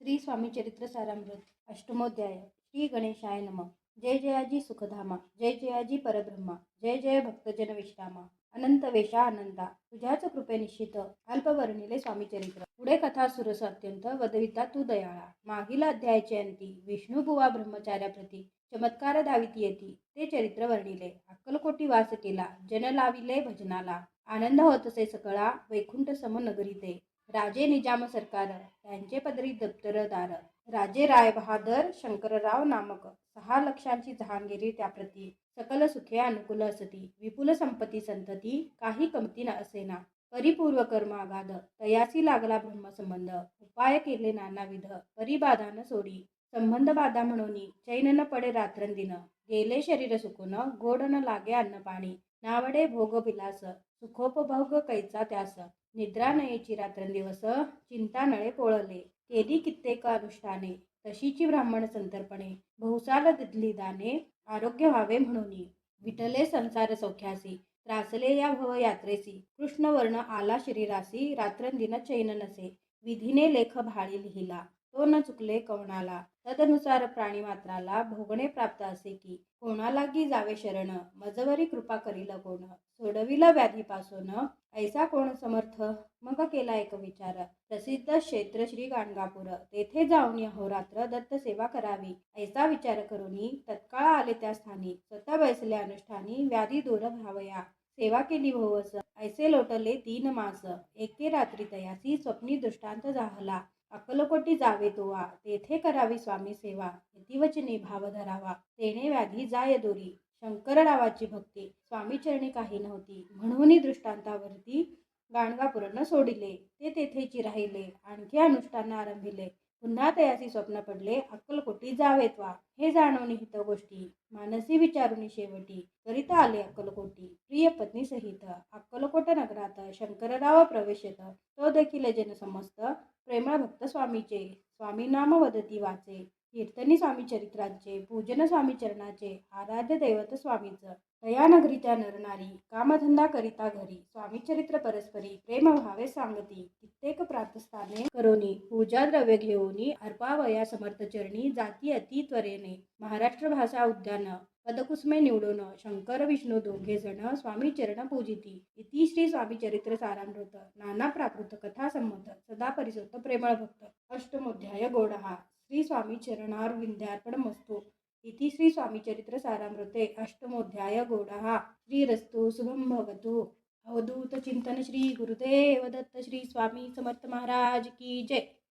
श्री स्वामी चरित्र सारामृत अष्टमोध्याय श्री गणेशाय नमः। जय जयाजी सुखधामा, जय जयाजी परब्रह्मा, जय जय भक्तजन विश्रामा, अनंत वेशा आनंदा, तुझ्याच कृपे निश्चित अल्पवर्णिले स्वामी चरित्र। पुढे कथा सुरस अत्यंत वदविता तू दयाळा। मागील अध्यायाचे अंती विष्णुबुवा ब्रह्मचार्याप्रती चमत्कार दाविती येती ते चरित्र वर्णिले। अक्कलकोटी वास केला, जन लाविले भजनाला, आनंद होत असे सकळा वैकुंठ सम नगरी ते। राजे निजाम सरकार, त्यांचे पदरी दप्तरदार, राजे राय बहादर शंकरराव नामक 6 लक्षांची जहांगिरी त्याप्रती, सकल सुखे अनुकूल असती, विपुल संपत्ती संतती, काही कमती न असेना, परिपूर्व कर्म आगाध, तयासी लागला ब्रह्मसंबंध, उपाय केले नानाविध, परिबाधा न सोडी, संबंध बाधा म्हणून चैन न पडे रात्रंदिन, गेले शरीर सुकून, गोड न लागे अन्न पाणी, नावडे भोग विलास, सुखोपभोग कैचा त्यास, निद्रा नयेची रात्रंदिवस, चिंता नळे पोळले, केली कित्येक अनुष्ठाने, तशीची ब्राह्मण संतर्पणे, बहुसाल दिधली दाने, आरोग्य व्हावे म्हणून, विठले संसार सौख्यासी, त्रासले या भव यात्रेसी, कृष्ण वर्ण आला शरीरासी, रात्रंदिन चैन नसे, विधीने लेख भाळी लिहिला, तो न चुकले कवणाला, तदनुसार प्राणी मात्राला भोगणे प्राप्त असे की, कोणालागी जावे शरण, मजवरी कृपा करील कोण, सोडविला व्याधीपासून, ऐसा कोण समर्थ, मग केला एक विचार, प्रसिद्ध क्षेत्र श्री गाणगापूर, तेथे जाऊन अहोरात्र दत्त सेवा करावी, ऐसा विचार करूनी तत्काळ आले त्या स्थानी, स्वतः बैसले अनुष्ठानी, व्याधी दूर व्हावया, सेवा केली भोवस, ऐसे लोटले 3 मास, एके रात्री तयासी स्वप्नी दृष्टांत झाला, अक्कलकोटी जावे तोवा, तेथे करावी स्वामी सेवा, यतिवचनी भाव धरावा, तेणे व्याधी जाय दूरी, शंकररावाची भक्ती स्वामी चरणी काही नव्हती, म्हणून दृष्टांतावरती गाणगापूर न सोडिले, ते तेथेची राहिले, आणखी अनुष्ठान आरंभिले, पुन्हा तयासी स्वप्न पडले, अक्कलकोटी जावेत वा, हे जाणून हित गोष्टी, मानसी विचारुनी शेवटी, करिता आले अक्कलकोटी, प्रिय पत्नी सहित, अक्कलकोट नगरात शंकरराव प्रवेशत, तो देखील जन समस्त, प्रेमळ भक्त स्वामीचे, स्वामी नाम वदती वाचे, कीर्तनी स्वामी चरित्रांचे, पूजन स्वामी चरणाचे, आराध्य दैवत स्वामीच, तया नगरीच्या नरनारी, कामधंदा करिता घरी, स्वामी चरित्र परस्परी, प्रेम व्हावे सांगती, कित्येक प्रातस्थाने करोनी, पूजा द्रव्य घेऊनी, अर्पावया समर्थ चरणी, जाती अति त्वरेने, महाराष्ट्र भाषा उद्यान, पदकुसुमे निवडून, शंकर विष्णू दोघे जण स्वामी चरण पूजिती, इति श्री स्वामी चरित्र सारामृत, नाना प्राकृत कथा संमत, सदा परिसुत प्रेमळ भक्त, अष्टमोध्याय गोडहा, श्री स्वामी चरणारविंदार्पणमस्तु, इति श्री स्वामी चरित्र सारामृते अष्टमोध्याय गोडहा, श्रीरस्तु शुभम भवतु। अवधूत चिंतन श्री गुरुदेव दत्त श्री स्वामी समर्थ महाराज की जय।